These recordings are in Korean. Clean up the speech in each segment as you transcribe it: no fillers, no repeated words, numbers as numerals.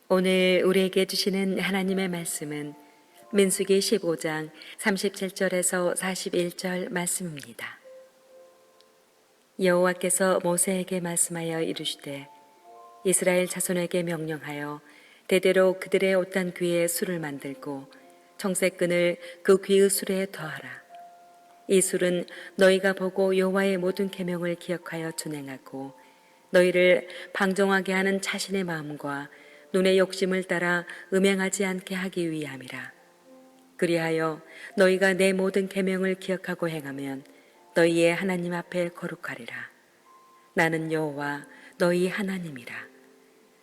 오늘 우리에게 주시는 하나님의 말씀은 민수기 15장 37절에서 41절 말씀입니다. 여호와께서 모세에게 말씀하여 이르시되 이스라엘 자손에게 명령하여 대대로 그들의 옷단 귀에 술을 만들고 청색끈을 그 귀의 술에 더하라. 이 술은 너희가 보고 여호와의 모든 계명을 기억하여 준행하고 너희를 방종하게 하는 자신의 마음과 눈의 욕심을 따라 음행하지 않게 하기 위함이라. 그리하여 너희가 내 모든 계명을 기억하고 행하면 너희의 하나님 앞에 거룩하리라. 나는 여호와 너희 하나님이라.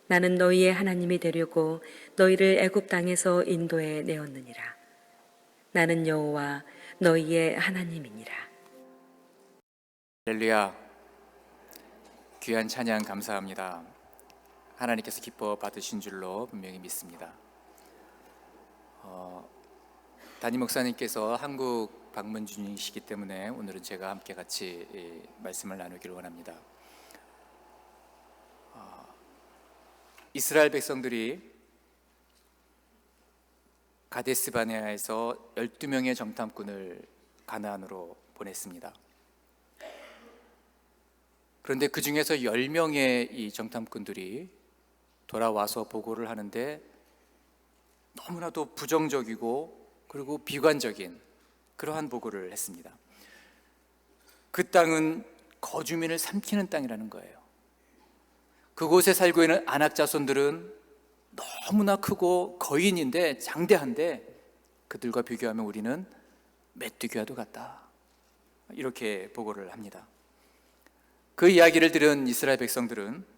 나는 너희의 하나님이 되려고 너희를 애굽 땅에서 인도해 내었느니라. 나는 여호와 너희의 하나님이니라. 할렐루야. 귀한 찬양 감사합니다. 하나님께서 기뻐 받으신 줄로 분명히 믿습니다. 담임 목사님께서 한국 방문 중이시기 때문에 오늘은 제가 함께 같이 말씀을 나누기를 원합니다. 이스라엘 백성들이 가데스 바네아에서 12명의 정탐꾼을 가나안으로 보냈습니다. 그런데 그 중에서 10명의 이 정탐꾼들이 돌아와서 보고를 하는데 너무나도 부정적이고 그리고 비관적인 그러한 보고를 했습니다. 그 땅은 거주민을 삼키는 땅이라는 거예요. 그곳에 살고 있는 아낙 자손들은 너무나 크고 거인인데 장대한데 그들과 비교하면 우리는 메뚜기와도 같다, 이렇게 보고를 합니다. 그 이야기를 들은 이스라엘 백성들은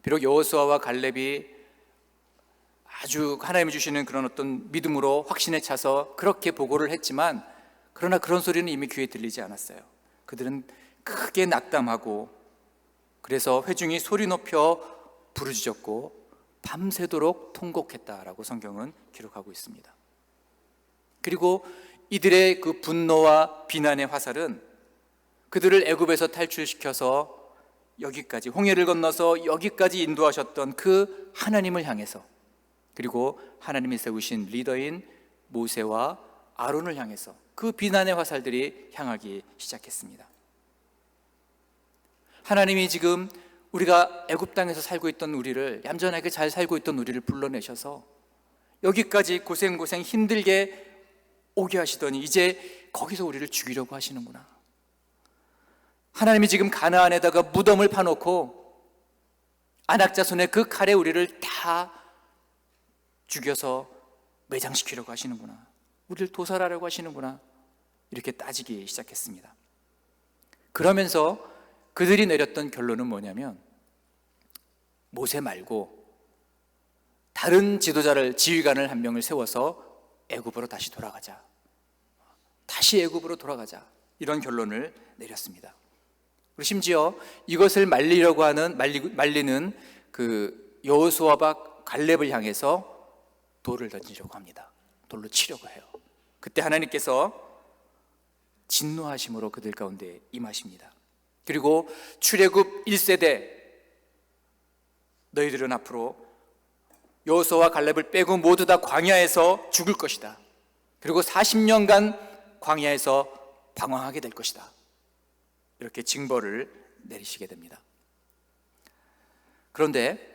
비록 여호수아와 갈렙이 아주 하나님이 주시는 그런 어떤 믿음으로 확신에 차서 그렇게 보고를 했지만, 그러나 그런 소리는 이미 귀에 들리지 않았어요. 그들은 크게 낙담하고 그래서 회중이 소리 높여 부르짖었고 밤새도록 통곡했다라고 성경은 기록하고 있습니다. 그리고 이들의 그 분노와 비난의 화살은 그들을 애굽에서 탈출시켜서 여기까지, 홍해를 건너서 여기까지 인도하셨던 그 하나님을 향해서, 그리고 하나님이 세우신 리더인 모세와 아론을 향해서 그 비난의 화살들이 향하기 시작했습니다. 하나님이 지금 우리가 애굽 땅에서 살고 있던 우리를, 얌전하게 잘 살고 있던 우리를 불러내셔서 여기까지 고생고생 힘들게 오게 하시더니 이제 거기서 우리를 죽이려고 하시는구나. 하나님이 지금 가나안에다가 무덤을 파놓고 아낙 자손의 그 칼에 우리를 다 죽여서 매장시키려고 하시는구나, 우리를 도살하려고 하시는구나, 이렇게 따지기 시작했습니다. 그러면서 그들이 내렸던 결론은 뭐냐면, 모세 말고 다른 지도자를, 지휘관을 한 명을 세워서 애굽으로 다시 돌아가자, 다시 애굽으로 돌아가자, 이런 결론을 내렸습니다. 그리고 심지어 이것을 말리는 그 여호수아와 갈렙을 향해서 돌을 던지려고 합니다. 돌로 치려고 해요. 그때 하나님께서 진노하심으로 그들 가운데 임하십니다. 그리고 출애굽 1세대 너희들은 앞으로 여호수아와 갈렙을 빼고 모두 다 광야에서 죽을 것이다. 그리고 40년간 광야에서 방황하게 될 것이다. 이렇게 징벌을 내리시게 됩니다. 그런데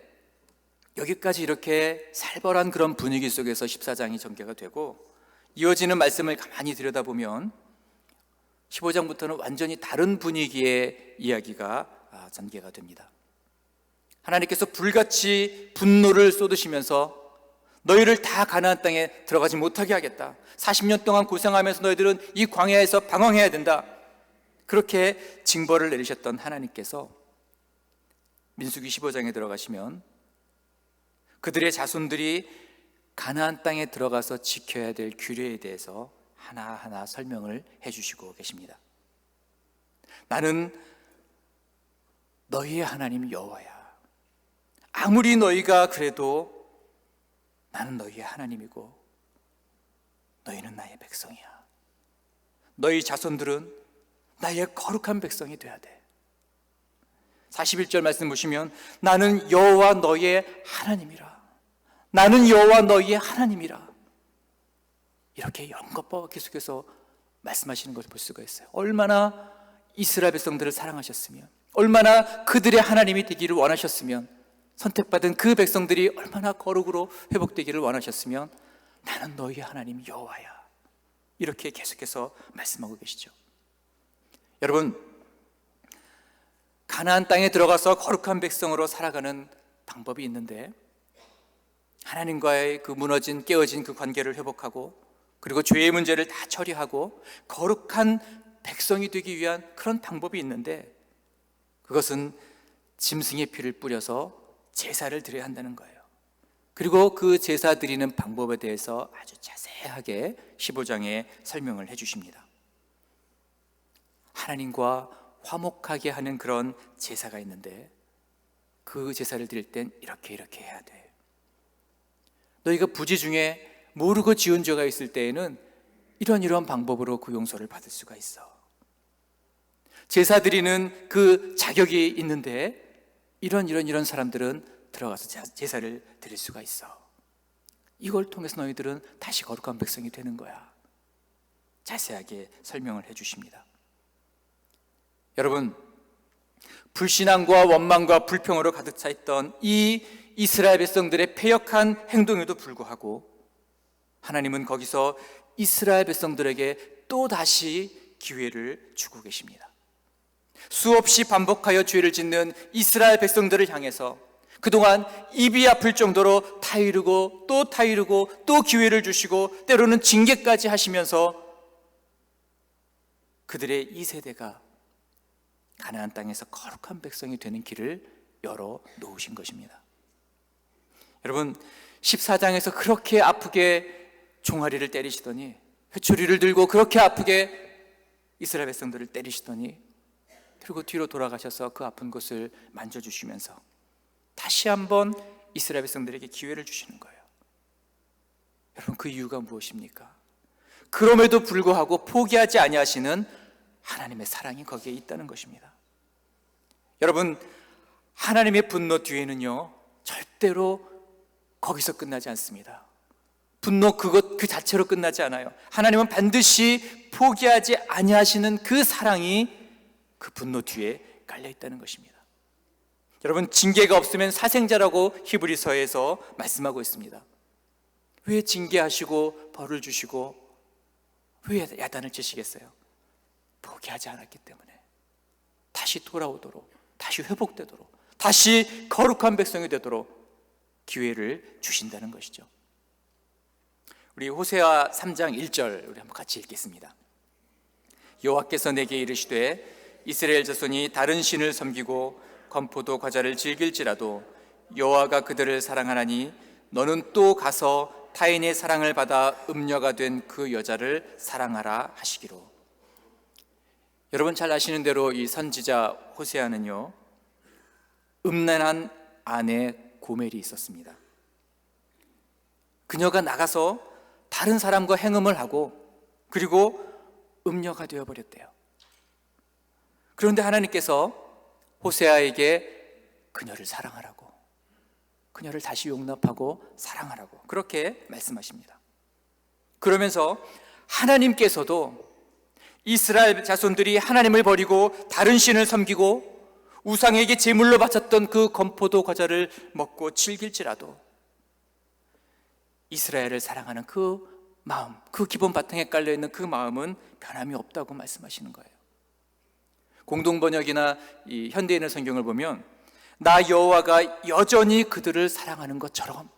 여기까지 이렇게 살벌한 그런 분위기 속에서 14장이 전개가 되고, 이어지는 말씀을 가만히 들여다보면 15장부터는 완전히 다른 분위기의 이야기가 전개가 됩니다. 하나님께서 불같이 분노를 쏟으시면서 너희를 다 가나안 땅에 들어가지 못하게 하겠다, 40년 동안 고생하면서 너희들은 이 광야에서 방황해야 된다, 그렇게 징벌을 내리셨던 하나님께서 민수기 15장에 들어가시면 그들의 자손들이 가나안 땅에 들어가서 지켜야 될 규례에 대해서 하나하나 설명을 해주시고 계십니다. 나는 너희의 하나님 여호와야. 아무리 너희가 그래도 나는 너희의 하나님이고 너희는 나의 백성이야. 너희 자손들은 나의 거룩한 백성이 돼야 돼. 41절 말씀 보시면 나는 여호와 너의 하나님이라. 나는 여호와 너희의 하나님이라. 이렇게 영겁과 계속해서 말씀하시는 것을 볼 수가 있어요. 얼마나 이스라엘 백성들을 사랑하셨으면, 얼마나 그들의 하나님이 되기를 원하셨으면, 선택받은 그 백성들이 얼마나 거룩으로 회복되기를 원하셨으면 나는 너희의 하나님 여호와야. 이렇게 계속해서 말씀하고 계시죠. 여러분, 가나안 땅에 들어가서 거룩한 백성으로 살아가는 방법이 있는데, 하나님과의 그 무너진 깨어진 그 관계를 회복하고, 그리고 죄의 문제를 다 처리하고 거룩한 백성이 되기 위한 그런 방법이 있는데, 그것은 짐승의 피를 뿌려서 제사를 드려야 한다는 거예요. 그리고 그 제사 드리는 방법에 대해서 아주 자세하게 15장에 설명을 해 주십니다. 하나님과 화목하게 하는 그런 제사가 있는데, 그 제사를 드릴 땐 이렇게 해야 돼. 너희가 부지 중에 모르고 지은 죄가 있을 때에는 이런 방법으로 그 용서를 받을 수가 있어. 제사 드리는 그 자격이 있는데 이런 사람들은 들어가서 제사를 드릴 수가 있어. 이걸 통해서 너희들은 다시 거룩한 백성이 되는 거야. 자세하게 설명을 해 주십니다. 여러분, 불신앙과 원망과 불평으로 가득 차 있던 이 이스라엘 백성들의 패역한 행동에도 불구하고 하나님은 거기서 이스라엘 백성들에게 또 다시 기회를 주고 계십니다. 수없이 반복하여 죄를 짓는 이스라엘 백성들을 향해서 그동안 입이 아플 정도로 타이르고 또 기회를 주시고 때로는 징계까지 하시면서 그들의 2세대가 가나안 땅에서 거룩한 백성이 되는 길을 열어 놓으신 것입니다. 여러분, 14장에서 그렇게 아프게 종아리를 때리시더니, 회초리를 들고 그렇게 아프게 이스라엘 백성들을 때리시더니, 그리고 뒤로 돌아가셔서 그 아픈 곳을 만져주시면서 다시 한번 이스라엘 백성들에게 기회를 주시는 거예요. 여러분, 그 이유가 무엇입니까? 그럼에도 불구하고 포기하지 아니하시는 하나님의 사랑이 거기에 있다는 것입니다. 여러분, 하나님의 분노 뒤에는요, 절대로 거기서 끝나지 않습니다. 분노 그 자체로 끝나지 않아요. 하나님은 반드시 포기하지 아니하시는 그 사랑이 그 분노 뒤에 깔려 있다는 것입니다. 여러분, 징계가 없으면 사생자라고 히브리서에서 말씀하고 있습니다. 왜 징계하시고 벌을 주시고 왜 야단을 치시겠어요? 포기하지 않았기 때문에 다시 돌아오도록, 다시 회복되도록, 다시 거룩한 백성이 되도록 기회를 주신다는 것이죠. 우리 호세아 3장 1절 우리 한번 같이 읽겠습니다. 여호와께서 내게 이르시되 이스라엘 자손이 다른 신을 섬기고 건포도 과자를 즐길지라도 여호와가 그들을 사랑하나니 너는 또 가서 타인의 사랑을 받아 음녀가 된 그 여자를 사랑하라 하시기로. 여러분 잘 아시는 대로 이 선지자 호세아는요, 음란한 아내 고멜이 있었습니다. 그녀가 나가서 다른 사람과 행음을 하고 그리고 음녀가 되어버렸대요. 그런데 하나님께서 호세아에게 그녀를 사랑하라고, 그녀를 다시 용납하고 사랑하라고 그렇게 말씀하십니다. 그러면서 하나님께서도 이스라엘 자손들이 하나님을 버리고 다른 신을 섬기고 우상에게 제물로 바쳤던 그 건포도 과자를 먹고 즐길지라도 이스라엘을 사랑하는 그 마음, 그 기본 바탕에 깔려있는 그 마음은 변함이 없다고 말씀하시는 거예요. 공동번역이나 이 현대인의 성경을 보면 나 여호와가 여전히 그들을 사랑하는 것처럼,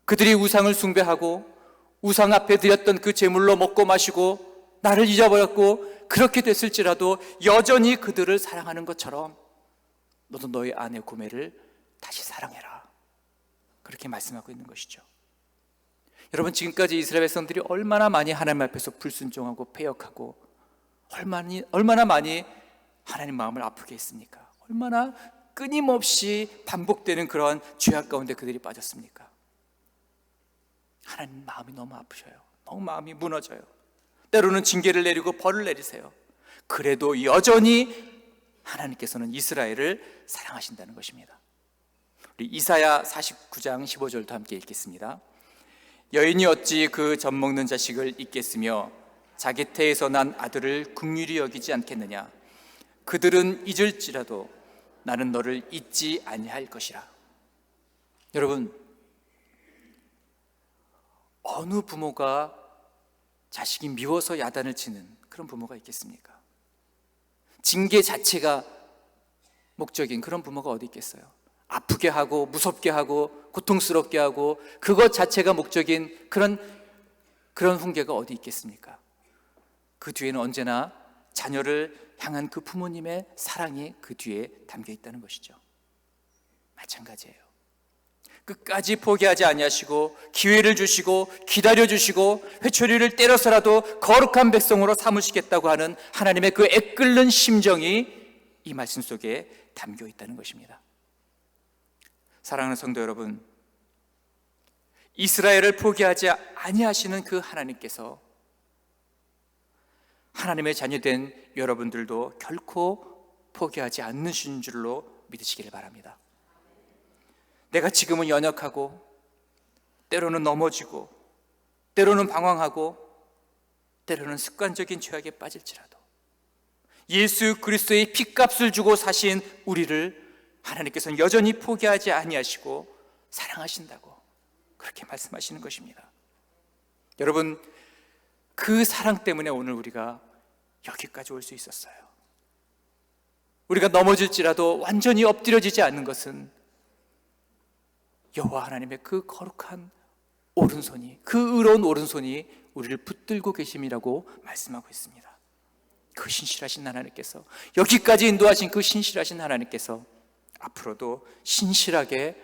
그들이 우상을 숭배하고 우상 앞에 드렸던 그 제물로 먹고 마시고 나를 잊어버렸고 그렇게 됐을지라도 여전히 그들을 사랑하는 것처럼 너도 너의 아내 고멜을 다시 사랑해라, 그렇게 말씀하고 있는 것이죠. 여러분, 지금까지 이스라엘 백성들이 얼마나 많이 하나님 앞에서 불순종하고 패역하고 얼마나 많이 하나님 마음을 아프게 했습니까? 얼마나 끊임없이 반복되는 그러한 죄악 가운데 그들이 빠졌습니까? 하나님 마음이 너무 아프셔요. 너무 마음이 무너져요. 때로는 징계를 내리고 벌을 내리세요. 그래도 여전히 하나님께서는 이스라엘을 사랑하신다는 것입니다. 우리 이사야 49장 15절도 함께 읽겠습니다. 여인이 어찌 그 젖 먹는 자식을 잊겠으며 자기 태에서 난 아들을 긍휼히 여기지 않겠느냐. 그들은 잊을지라도 나는 너를 잊지 아니할 것이라. 여러분, 어느 부모가 자식이 미워서 야단을 치는 그런 부모가 있겠습니까? 징계 자체가 목적인 그런 부모가 어디 있겠어요? 아프게 하고 무섭게 하고 고통스럽게 하고 그것 자체가 목적인 그런 훈계가 어디 있겠습니까? 그 뒤에는 언제나 자녀를 향한 그 부모님의 사랑이 그 뒤에 담겨 있다는 것이죠. 마찬가지예요. 끝까지 포기하지 아니하시고 기회를 주시고 기다려 주시고 회초리를 때려서라도 거룩한 백성으로 삼으시겠다고 하는 하나님의 그 애끓는 심정이 이 말씀 속에 담겨 있다는 것입니다. 사랑하는 성도 여러분, 이스라엘을 포기하지 아니하시는 그 하나님께서 하나님의 자녀된 여러분들도 결코 포기하지 않으신 줄로 믿으시기를 바랍니다. 내가 지금은 연약하고 때로는 넘어지고 때로는 방황하고 때로는 습관적인 죄악에 빠질지라도 예수 그리스도의 핏값을 주고 사신 우리를 하나님께서는 여전히 포기하지 아니하시고 사랑하신다고 그렇게 말씀하시는 것입니다. 여러분, 그 사랑 때문에 오늘 우리가 여기까지 올 수 있었어요. 우리가 넘어질지라도 완전히 엎드려지지 않는 것은 여호와 하나님의 그 거룩한 오른손이, 그 의로운 오른손이 우리를 붙들고 계심이라고 말씀하고 있습니다. 그 신실하신 하나님께서, 여기까지 인도하신 그 신실하신 하나님께서 앞으로도 신실하게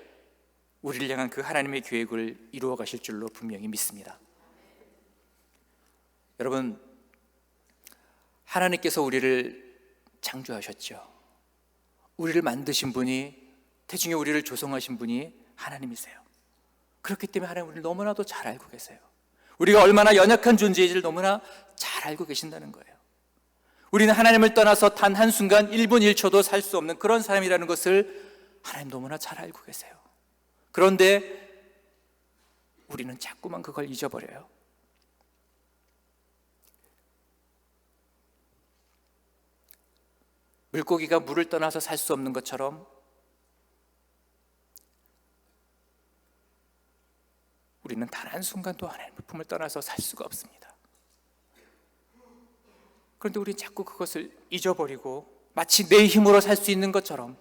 우리를 향한 그 하나님의 계획을 이루어 가실 줄로 분명히 믿습니다. 여러분, 하나님께서 우리를 창조하셨죠. 우리를 만드신 분이, 태중에 우리를 조성하신 분이 하나님이세요. 그렇기 때문에 하나님 우리를 너무나도 잘 알고 계세요. 우리가 얼마나 연약한 존재인지를 너무나 잘 알고 계신다는 거예요. 우리는 하나님을 떠나서 단 한순간 1분 1초도 살 수 없는 그런 사람이라는 것을 하나님 너무나 잘 알고 계세요. 그런데 우리는 자꾸만 그걸 잊어버려요. 물고기가 물을 떠나서 살 수 없는 것처럼 우리는 단 한순간도 하나님의 품을 떠나서 살 수가 없습니다. 그런데 우리는 자꾸 그것을 잊어버리고 마치 내 힘으로 살 수 있는 것처럼,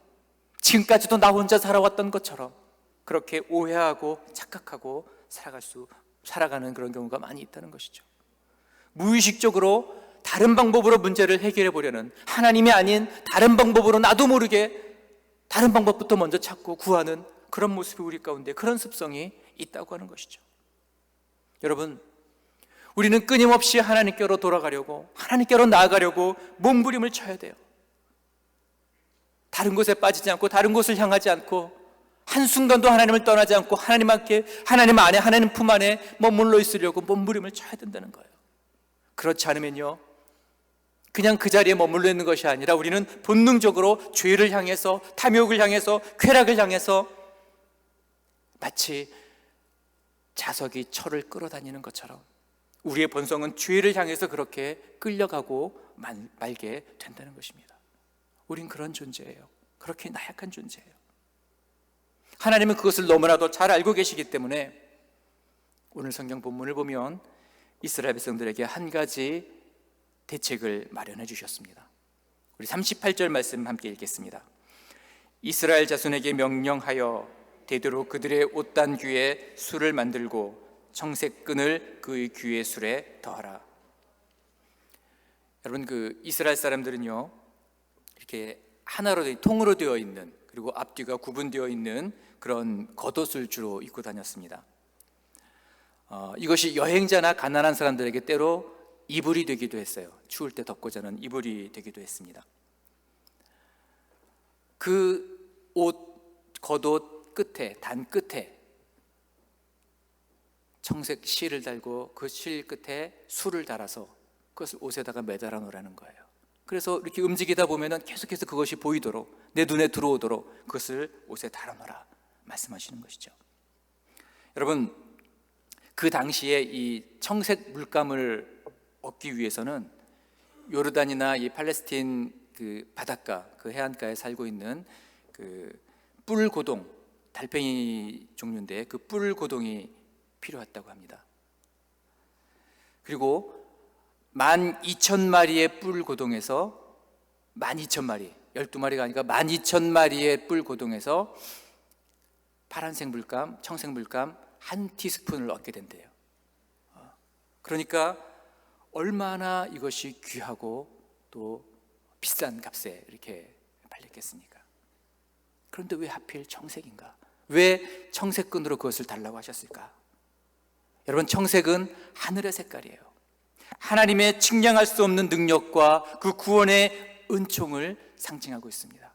지금까지도 나 혼자 살아왔던 것처럼 그렇게 오해하고 착각하고 살아가는 그런 경우가 많이 있다는 것이죠. 무의식적으로 다른 방법으로 문제를 해결해 보려는, 하나님이 아닌 다른 방법으로 나도 모르게 다른 방법부터 먼저 찾고 구하는 그런 모습이 우리 가운데, 그런 습성이 있다고 하는 것이죠. 여러분, 우리는 끊임없이 하나님께로 돌아가려고, 하나님께로 나아가려고 몸부림을 쳐야 돼요. 다른 곳에 빠지지 않고 다른 곳을 향하지 않고 한순간도 하나님을 떠나지 않고 하나님 안에, 하나님 품 안에 머물러 있으려고 몸부림을 쳐야 된다는 거예요. 그렇지 않으면요, 그냥 그 자리에 머물러 있는 것이 아니라 우리는 본능적으로 죄를 향해서, 탐욕을 향해서, 쾌락을 향해서 마치 자석이 철을 끌어다니는 것처럼 우리의 본성은 죄를 향해서 그렇게 끌려가고 말게 된다는 것입니다. 우린 그런 존재예요. 그렇게 나약한 존재예요. 하나님은 그것을 너무나도 잘 알고 계시기 때문에 오늘 성경 본문을 보면 이스라엘 백성들에게 한 가지 대책을 마련해 주셨습니다. 우리 38절 말씀 함께 읽겠습니다. 이스라엘 자손에게 명령하여 대대로 그들의 옷단 귀에 술을 만들고 청색끈을 그의 귀의 술에 더하라. 여러분, 그 이스라엘 사람들은요, 이렇게 하나로 통으로 되어 있는, 그리고 앞뒤가 구분되어 있는 그런 겉옷을 주로 입고 다녔습니다. 이것이 여행자나 가난한 사람들에게 때로 이불이 되기도 했어요. 추울 때 덮고 자는 이불이 되기도 했습니다. 그 옷, 겉옷 끝에, 단 끝에 청색 실을 달고 그 실 끝에 술을 달아서 그것을 옷에다가 매달아 놓으라는 거예요. 그래서 이렇게 움직이다 보면은 계속해서 그것이 보이도록, 내 눈에 들어오도록 그것을 옷에 달아 놓으라, 말씀하시는 것이죠. 여러분, 그 당시에 이 청색 물감을 얻기 위해서는 요르단이나 이 팔레스틴 그 바닷가, 그 해안가에 살고 있는 그 뿔고동, 달팽이 종류인데 그 뿔고동이 필요했다고 합니다. 그리고 12,000마리의 뿔고동에서 12,000마리, 12마리가 아니라 12,000마리의 뿔고동에서 파란색 물감, 청색 물감 한 티스푼을 얻게 된대요. 그러니까 얼마나 이것이 귀하고 또 비싼 값에 이렇게 팔렸겠습니까? 그런데 왜 하필 청색인가? 왜 청색끈으로 그것을 달라고 하셨을까? 여러분, 청색은 하늘의 색깔이에요. 하나님의 측량할 수 없는 능력과 그 구원의 은총을 상징하고 있습니다.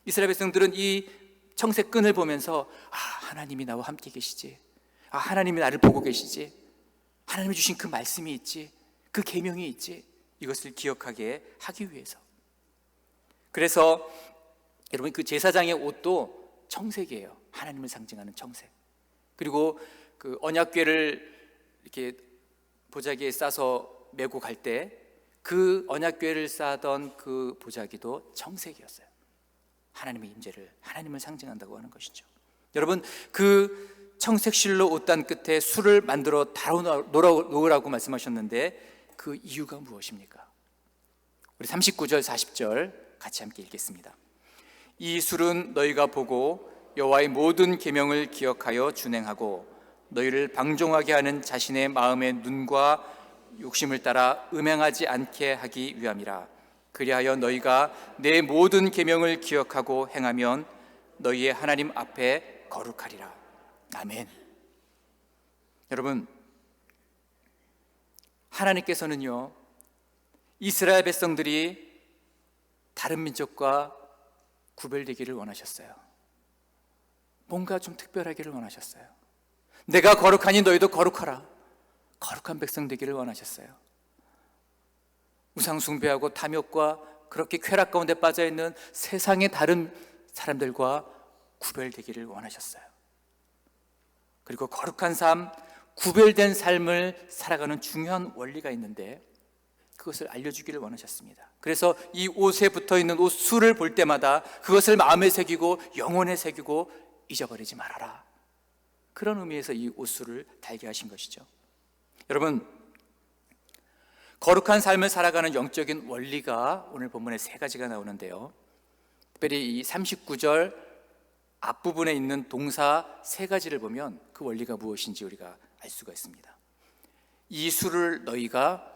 이스라엘 백성들은 이 청색끈을 보면서 하나님이 나와 함께 계시지, 하나님이 나를 보고 계시지, 하나님이 주신 그 말씀이 있지, 그 계명이 있지, 이것을 기억하게 하기 위해서. 그래서 여러분, 그 제사장의 옷도 청색이에요. 하나님을 상징하는 청색. 그리고 그 언약궤를 이렇게 보자기에 싸서 메고 갈 때 그 언약궤를 싸던 그 보자기도 청색이었어요. 하나님의 임재를, 하나님을 상징한다고 하는 것이죠. 여러분, 그 청색 실로 옷단 끝에 술을 만들어 놓으라고 말씀하셨는데 그 이유가 무엇입니까? 우리 39절 40절 같이 함께 읽겠습니다. 이 술은 너희가 보고 여호와의 모든 계명을 기억하여 준행하고 너희를 방종하게 하는 자신의 마음의 눈과 욕심을 따라 음행하지 않게 하기 위함이라. 그리하여 너희가 내 모든 계명을 기억하고 행하면 너희의 하나님 앞에 거룩하리라. 아멘. 여러분, 하나님께서는요, 이스라엘 백성들이 다른 민족과 구별되기를 원하셨어요. 뭔가 좀 특별하기를 원하셨어요. 내가 거룩하니 너희도 거룩하라. 거룩한 백성 되기를 원하셨어요. 우상 숭배하고 탐욕과 그렇게 쾌락 가운데 빠져있는 세상의 다른 사람들과 구별되기를 원하셨어요. 그리고 거룩한 삶, 구별된 삶을 살아가는 중요한 원리가 있는데 그것을 알려주기를 원하셨습니다. 그래서 이 옷에 붙어있는 옷 수를 볼 때마다 그것을 마음에 새기고 영혼에 새기고 잊어버리지 말아라. 그런 의미에서 이 옷수를 달게 하신 것이죠. 여러분, 거룩한 삶을 살아가는 영적인 원리가 오늘 본문에 세 가지가 나오는데요. 특별히 이 39절 앞부분에 있는 동사 세 가지를 보면 그 원리가 무엇인지 우리가 알 수가 있습니다. 이 수를 너희가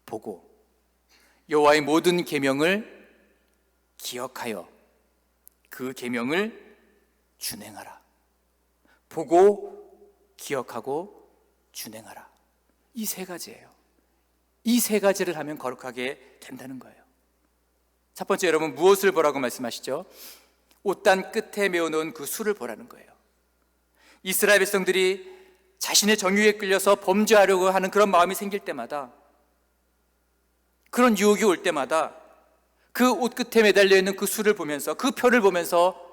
보고 여호와의 모든 계명을 기억하여 그 계명을 준행하라. 보고 기억하고 준행하라. 이 세 가지예요. 이 세 가지를 하면 거룩하게 된다는 거예요. 첫 번째, 여러분 무엇을 보라고 말씀하시죠? 옷단 끝에 메어놓은 그 수를 보라는 거예요. 이스라엘 백성들이 자신의 정욕에 끌려서 범죄하려고 하는 그런 마음이 생길 때마다, 그런 유혹이 올 때마다 그 옷 끝에 매달려 있는 그 수를 보면서, 그 표를 보면서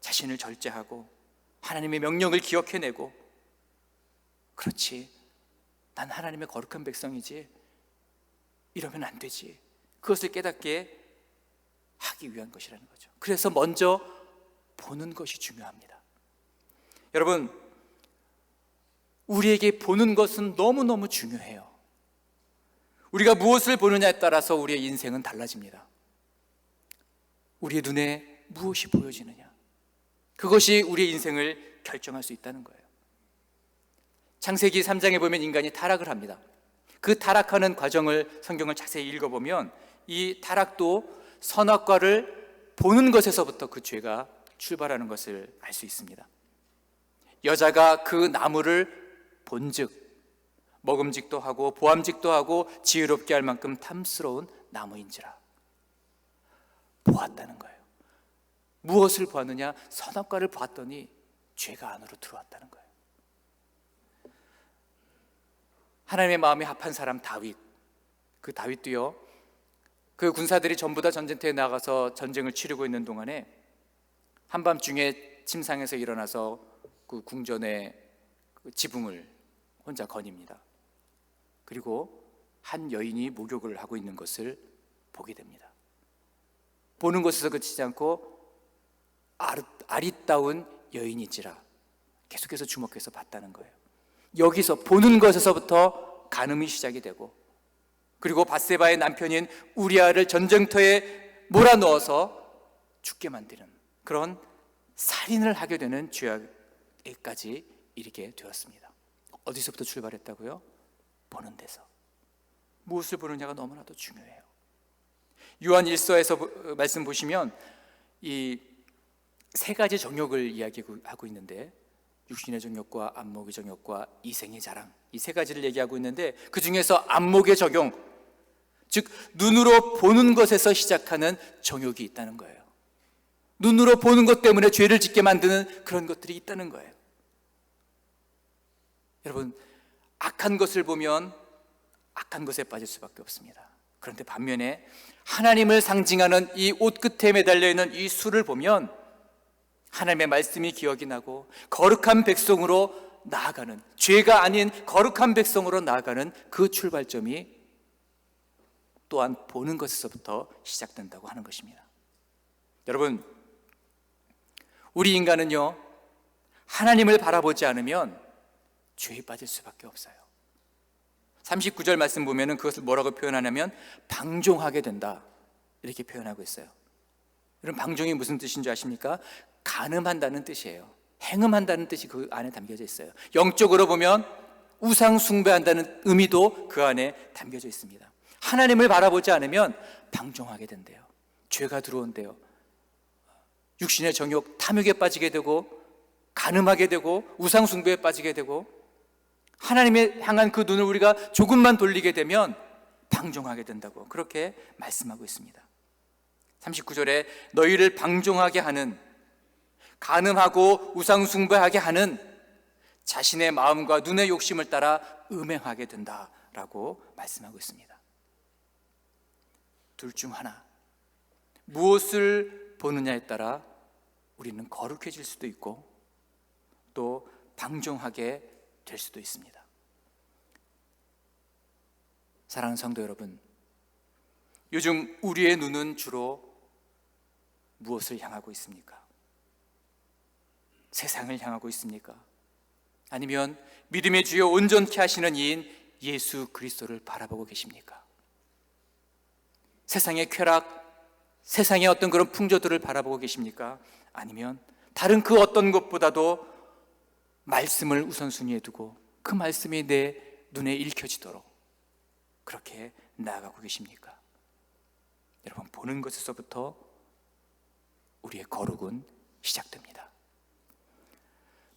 자신을 절제하고 하나님의 명령을 기억해내고, 그렇지, 난 하나님의 거룩한 백성이지, 이러면 안 되지, 그것을 깨닫게 하기 위한 것이라는 거죠. 그래서 먼저 보는 것이 중요합니다. 여러분, 우리에게 보는 것은 너무너무 중요해요. 우리가 무엇을 보느냐에 따라서 우리의 인생은 달라집니다. 우리의 눈에 무엇이 보여지느냐, 그것이 우리의 인생을 결정할 수 있다는 거예요. 창세기 3장에 보면 인간이 타락을 합니다. 그 타락하는 과정을 성경을 자세히 읽어보면 이 타락도 선악과를 보는 것에서부터 그 죄가 출발하는 것을 알 수 있습니다. 여자가 그 나무를 본즉 먹음직도 하고 보암직도 하고 지혜롭게 할 만큼 탐스러운 나무인지라. 보았다는 거예요. 무엇을 보았느냐? 선악과를 보았더니 죄가 안으로 들어왔다는 거예요. 하나님의 마음에 합한 사람 다윗, 그 다윗도요, 그 군사들이 전부 다 전쟁터에 나가서 전쟁을 치르고 있는 동안에 한밤중에 침상에서 일어나서 그 궁전의 그 지붕을 혼자 거닙니다. 그리고 한 여인이 목욕을 하고 있는 것을 보게 됩니다. 보는 것에서 그치지 않고 아리따운 여인이지라 계속해서 주목해서 봤다는 거예요. 여기서 보는 것에서부터 간음이 시작이 되고, 그리고 밧세바의 남편인 우리아를 전쟁터에 몰아넣어서 죽게 만드는 그런 살인을 하게 되는 죄악에까지 이르게 되었습니다. 어디서부터 출발했다고요? 보는 데서. 무엇을 보느냐가 너무나도 중요해요. 요한 1서에서 말씀 보시면 이 세 가지 정욕을 이야기하고 있는데, 육신의 정욕과 안목의 정욕과 이생의 자랑, 이 세 가지를 얘기하고 있는데, 그 중에서 안목의 정욕, 즉 눈으로 보는 것에서 시작하는 정욕이 있다는 거예요. 눈으로 보는 것 때문에 죄를 짓게 만드는 그런 것들이 있다는 거예요. 여러분, 악한 것을 보면 악한 것에 빠질 수밖에 없습니다. 그런데 반면에 하나님을 상징하는 이 옷 끝에 매달려 있는 이 술을 보면 하나님의 말씀이 기억이 나고 거룩한 백성으로 나아가는, 죄가 아닌 거룩한 백성으로 나아가는 그 출발점이 또한 보는 것에서부터 시작된다고 하는 것입니다. 여러분, 우리 인간은요, 하나님을 바라보지 않으면 죄에 빠질 수밖에 없어요. 39절 말씀 보면은 그것을 뭐라고 표현하냐면 방종하게 된다, 이렇게 표현하고 있어요. 여러분, 방종이 무슨 뜻인 줄 아십니까? 간음한다는 뜻이에요. 행음한다는 뜻이 그 안에 담겨져 있어요. 영적으로 보면 우상 숭배한다는 의미도 그 안에 담겨져 있습니다. 하나님을 바라보지 않으면 방종하게 된대요. 죄가 들어온대요. 육신의 정욕, 탐욕에 빠지게 되고, 간음하게 되고, 우상 숭배에 빠지게 되고, 하나님에 향한 그 눈을 우리가 조금만 돌리게 되면 방종하게 된다고 그렇게 말씀하고 있습니다. 39절에 너희를 방종하게 하는, 간음하고 우상 숭배하게 하는 자신의 마음과 눈의 욕심을 따라 음행하게 된다라고 말씀하고 있습니다. 둘 중 하나, 무엇을 보느냐에 따라 우리는 거룩해질 수도 있고 또 방종하게 될 수도 있습니다. 사랑하는 성도 여러분, 요즘 우리의 눈은 주로 무엇을 향하고 있습니까? 세상을 향하고 있습니까? 아니면 믿음의 주여 온전케 하시는 이인 예수 그리스도를 바라보고 계십니까? 세상의 쾌락, 세상의 어떤 그런 풍조들을 바라보고 계십니까? 아니면 다른 그 어떤 것보다도 말씀을 우선순위에 두고 그 말씀이 내 눈에 읽혀지도록 그렇게 나아가고 계십니까? 여러분, 보는 것에서부터 우리의 거룩은 시작됩니다.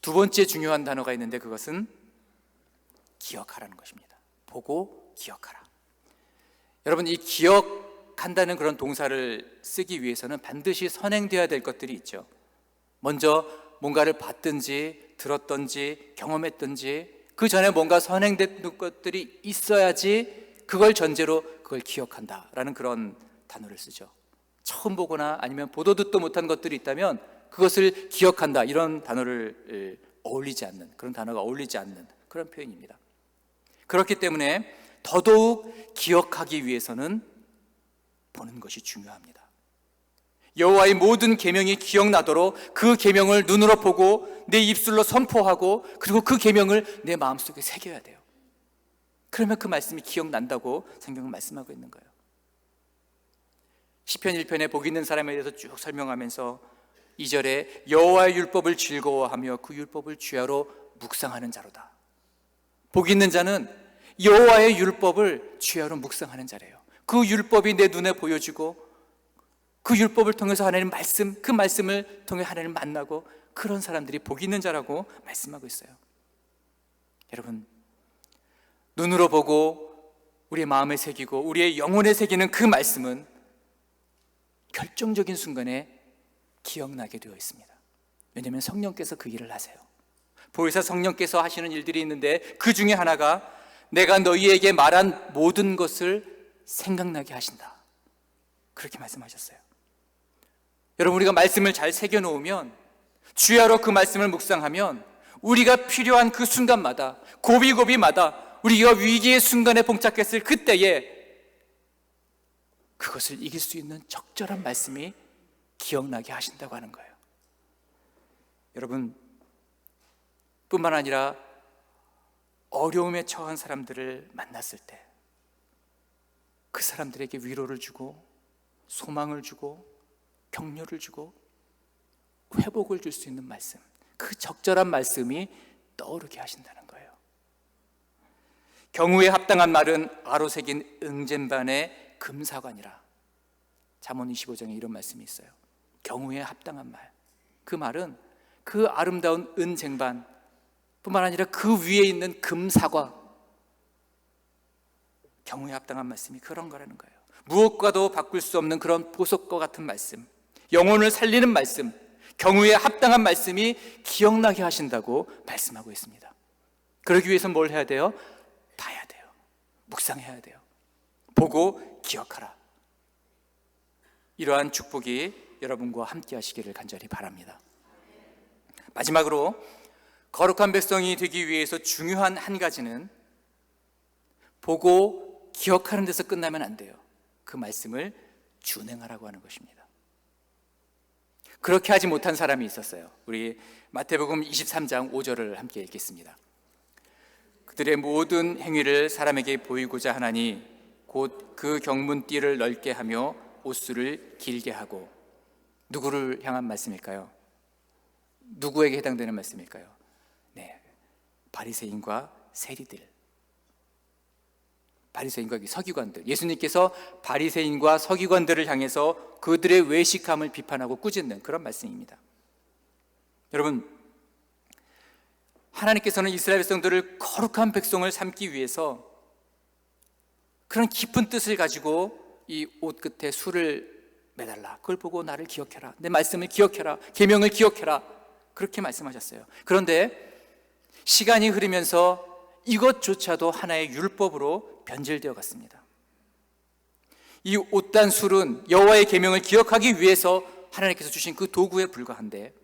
두 번째 중요한 단어가 있는데 그것은 기억하라는 것입니다. 보고 기억하라. 여러분, 이 기억한다는 그런 동사를 쓰기 위해서는 반드시 선행되어야 될 것들이 있죠. 먼저 뭔가를 봤든지 들었든지 경험했든지 그 전에 뭔가 선행된 것들이 있어야지 그걸 전제로 그걸 기억한다라는 그런 단어를 쓰죠. 처음 보거나 아니면 보도 듣도 못한 것들이 있다면 그것을 기억한다, 이런 단어를 어울리지 않는, 그런 단어가 어울리지 않는 그런 표현입니다. 그렇기 때문에 더더욱 기억하기 위해서는 보는 것이 중요합니다. 여호와의 모든 계명이 기억나도록 그 계명을 눈으로 보고 내 입술로 선포하고 그리고 그 계명을 내 마음속에 새겨야 돼요. 그러면 그 말씀이 기억난다고 성경은 말씀하고 있는 거예요. 시편 1편에 복 있는 사람에 대해서 쭉 설명하면서 2절에 여호와의 율법을 즐거워하며 그 율법을 주야로 묵상하는 자로다. 복 있는 자는 여호와의 율법을 주야로 묵상하는 자래요. 그 율법이 내 눈에 보여지고 그 율법을 통해서 하나님 말씀, 그 말씀을 통해 하나님을 만나고 그런 사람들이 복 있는 자라고 말씀하고 있어요. 여러분, 눈으로 보고 우리의 마음에 새기고 우리의 영혼에 새기는 그 말씀은 결정적인 순간에 기억나게 되어 있습니다. 왜냐하면 성령께서 그 일을 하세요. 보혜사 성령께서 하시는 일들이 있는데 그 중에 하나가 내가 너희에게 말한 모든 것을 생각나게 하신다, 그렇게 말씀하셨어요. 여러분, 우리가 말씀을 잘 새겨놓으면 주야로 그 말씀을 묵상하면 우리가 필요한 그 순간마다, 고비고비마다, 우리가 위기의 순간에 봉착했을 그때에 그것을 이길 수 있는 적절한 말씀이 기억나게 하신다고 하는 거예요. 여러분, 뿐만 아니라 어려움에 처한 사람들을 만났을 때 그 사람들에게 위로를 주고 소망을 주고 격려를 주고 회복을 줄 수 있는 말씀, 그 적절한 말씀이 떠오르게 하신다는 거예요. 경우에 합당한 말은 아로 새긴 응젠반의 금사관이라. 잠언 25장에 이런 말씀이 있어요. 경우에 합당한 말, 그 말은 그 아름다운 은쟁반 뿐만 아니라 그 위에 있는 금사과, 경우에 합당한 말씀이 그런 거라는 거예요. 무엇과도 바꿀 수 없는 그런 보석과 같은 말씀, 영혼을 살리는 말씀, 경우에 합당한 말씀이 기억나게 하신다고 말씀하고 있습니다. 그러기 위해서 뭘 해야 돼요? 봐야 돼요. 묵상해야 돼요. 보고 기억하라. 이러한 축복이 여러분과 함께 하시기를 간절히 바랍니다. 마지막으로 거룩한 백성이 되기 위해서 중요한 한 가지는 보고 기억하는 데서 끝나면 안 돼요. 그 말씀을 준행하라고 하는 것입니다. 그렇게 하지 못한 사람이 있었어요. 우리 마태복음 23장 5절을 함께 읽겠습니다. 그들의 모든 행위를 사람에게 보이고자 하나니 곧 그 경문띠를 넓게 하며 옷수를 길게 하고. 누구를 향한 말씀일까요? 누구에게 해당되는 말씀일까요? 네, 바리새인과 세리들, 바리새인과 서기관들. 예수님께서 바리새인과 서기관들을 향해서 그들의 외식함을 비판하고 꾸짖는 그런 말씀입니다. 여러분, 하나님께서는 이스라엘 백성들을 거룩한 백성을 삼기 위해서 그런 깊은 뜻을 가지고 이 옷 끝에 수를 매달라. 그걸 보고 나를 기억해라. 내 말씀을 기억해라. 계명을 기억해라. 그렇게 말씀하셨어요. 그런데 시간이 흐르면서 이것조차도 하나의 율법으로 변질되어 갔습니다. 이 옷단술은 여호와의 계명을 기억하기 위해서 하나님께서 주신 그 도구에 불과한데,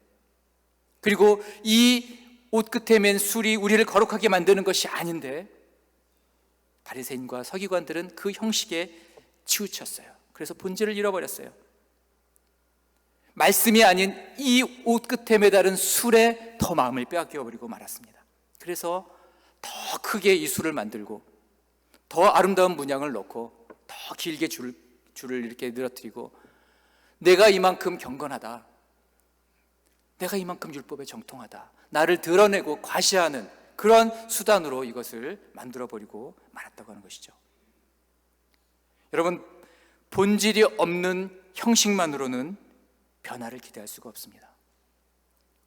그리고 이 옷 끝에 맨 술이 우리를 거룩하게 만드는 것이 아닌데, 바리새인과 서기관들은 그 형식에 치우쳤어요. 그래서 본질을 잃어버렸어요. 말씀이 아닌 이 옷 끝에 매달은 술에 더 마음을 빼앗겨버리고 말았습니다. 그래서 더 크게 이 술을 만들고 더 아름다운 문양을 넣고 더 길게 줄을 이렇게 늘어뜨리고, 내가 이만큼 경건하다, 내가 이만큼 율법에 정통하다, 나를 드러내고 과시하는 그런 수단으로 이것을 만들어버리고 말았다고 하는 것이죠. 여러분, 본질이 없는 형식만으로는 변화를 기대할 수가 없습니다.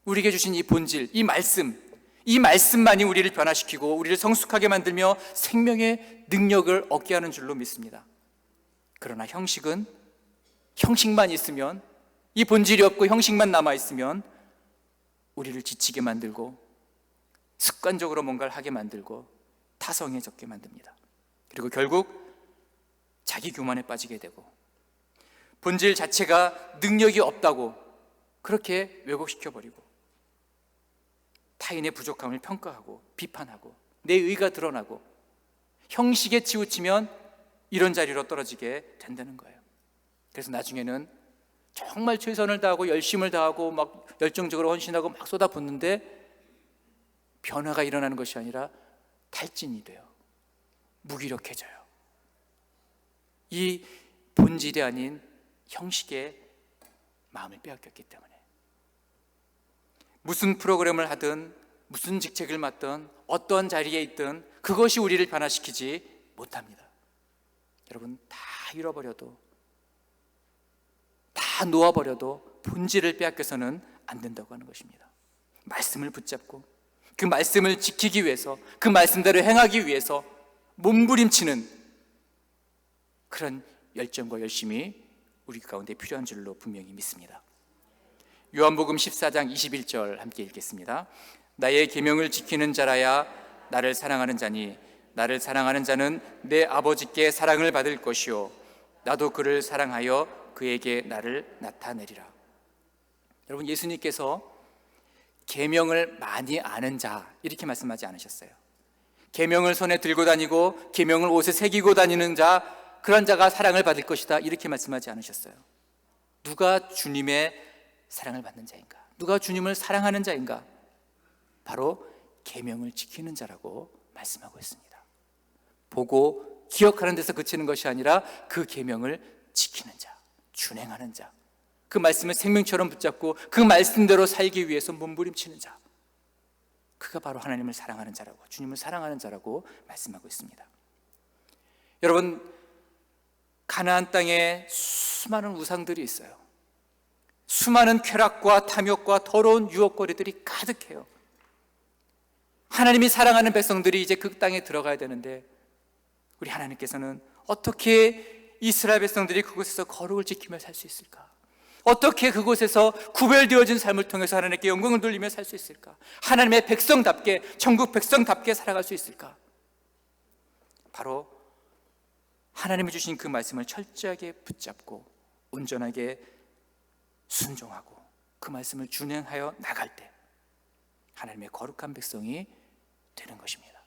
우리에게 주신 이 본질, 이 말씀만이 우리를 변화시키고 우리를 성숙하게 만들며 생명의 능력을 얻게 하는 줄로 믿습니다. 그러나 형식만 있으면, 이 본질이 없고 형식만 남아있으면 우리를 지치게 만들고 습관적으로 뭔가를 하게 만들고 타성해졌게 만듭니다. 그리고 결국 자기 교만에 빠지게 되고 본질 자체가 능력이 없다고 그렇게 왜곡시켜버리고 타인의 부족함을 평가하고 비판하고 내 의가 드러나고 형식에 치우치면 이런 자리로 떨어지게 된다는 거예요. 그래서 나중에는 정말 최선을 다하고 열심을 다하고 막 열정적으로 헌신하고 막 쏟아붓는데 변화가 일어나는 것이 아니라 탈진이 돼요. 무기력해져요. 이 본질이 아닌 형식에 마음을 빼앗겼기 때문에 무슨 프로그램을 하든 무슨 직책을 맡든 어떤 자리에 있든 그것이 우리를 변화시키지 못합니다. 여러분, 다 잃어버려도, 다 놓아버려도 본질을 빼앗겨서는 안 된다고 하는 것입니다. 말씀을 붙잡고 그 말씀을 지키기 위해서, 그 말씀대로 행하기 위해서 몸부림치는 그런 열정과 열심이 우리 가운데 필요한 줄로 분명히 믿습니다. 요한복음 14장 21절 함께 읽겠습니다. 나의 계명을 지키는 자라야 나를 사랑하는 자니 나를 사랑하는 자는 내 아버지께 사랑을 받을 것이요 나도 그를 사랑하여 그에게 나를 나타내리라. 여러분, 예수님께서 계명을 많이 아는 자, 이렇게 말씀하지 않으셨어요. 계명을 손에 들고 다니고 계명을 옷에 새기고 다니는 자, 그런 자가 사랑을 받을 것이다, 이렇게 말씀하지 않으셨어요. 누가 주님의 사랑을 받는 자인가? 누가 주님을 사랑하는 자인가? 바로 계명을 지키는 자라고 말씀하고 있습니다. 보고 기억하는 데서 그치는 것이 아니라 그 계명을 지키는 자, 준행하는 자, 그 말씀을 생명처럼 붙잡고 그 말씀대로 살기 위해서 몸부림치는 자, 그가 바로 하나님을 사랑하는 자라고, 주님을 사랑하는 자라고 말씀하고 있습니다. 여러분, 가나안 땅에 수많은 우상들이 있어요. 수많은 쾌락과 탐욕과 더러운 유혹거리들이 가득해요. 하나님이 사랑하는 백성들이 이제 그 땅에 들어가야 되는데, 우리 하나님께서는 어떻게 이스라엘 백성들이 그곳에서 거룩을 지키며 살 수 있을까? 어떻게 그곳에서 구별되어진 삶을 통해서 하나님께 영광을 돌리며 살 수 있을까? 하나님의 백성답게, 천국 백성답게 살아갈 수 있을까? 바로 하나님이 주신 그 말씀을 철저하게 붙잡고 온전하게 순종하고 그 말씀을 준행하여 나갈 때 하나님의 거룩한 백성이 되는 것입니다.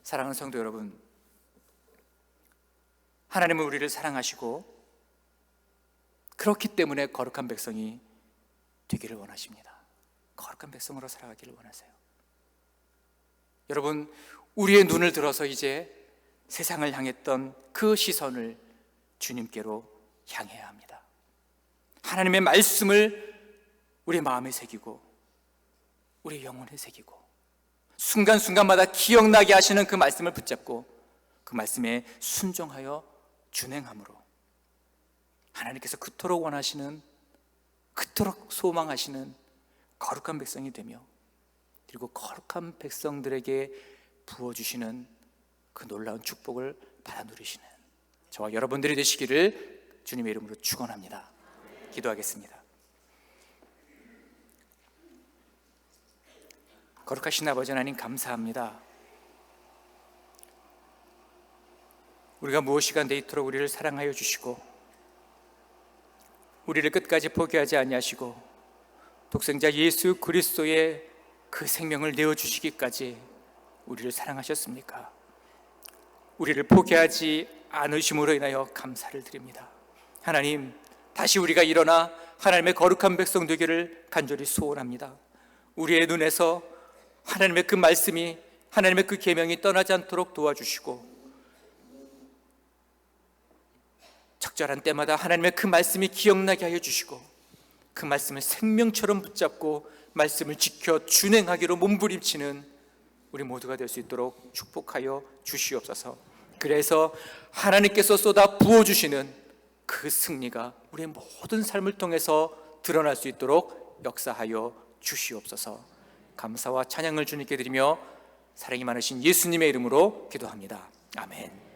사랑하는 성도 여러분, 하나님은 우리를 사랑하시고 그렇기 때문에 거룩한 백성이 되기를 원하십니다. 거룩한 백성으로 살아가기를 원하세요. 여러분, 우리의 눈을 들어서 이제 세상을 향했던 그 시선을 주님께로 향해야 합니다. 하나님의 말씀을 우리 마음에 새기고 우리 영혼에 새기고 순간순간마다 기억나게 하시는 그 말씀을 붙잡고 그 말씀에 순종하여 준행함으로 하나님께서 그토록 원하시는, 그토록 소망하시는 거룩한 백성이 되며, 그리고 거룩한 백성들에게 부어주시는 그 놀라운 축복을 받아 누리시는 저와 여러분들이 되시기를 주님의 이름으로 축원합니다. 기도하겠습니다. 거룩하신 아버지 하나님, 감사합니다. 우리가 무엇이간데 이토록 우리를 사랑하여 주시고 우리를 끝까지 포기하지 아니하시고 독생자 예수 그리스도의 그 생명을 내어주시기까지 우리를 사랑하셨습니까? 우리를 포기하지 않으심으로 인하여 감사를 드립니다. 하나님, 다시 우리가 일어나 하나님의 거룩한 백성 되기를 간절히 소원합니다. 우리의 눈에서 하나님의 그 말씀이, 하나님의 그 계명이 떠나지 않도록 도와주시고 적절한 때마다 하나님의 그 말씀이 기억나게 하여 주시고 그 말씀을 생명처럼 붙잡고 말씀을 지켜 준행하기로 몸부림치는 우리 모두가 될 수 있도록 축복하여 주시옵소서. 그래서 하나님께서 쏟아 부어주시는 그 승리가 우리의 모든 삶을 통해서 드러날 수 있도록 역사하여 주시옵소서. 감사와 찬양을 주님께 드리며 사랑이 많으신 예수님의 이름으로 기도합니다. 아멘.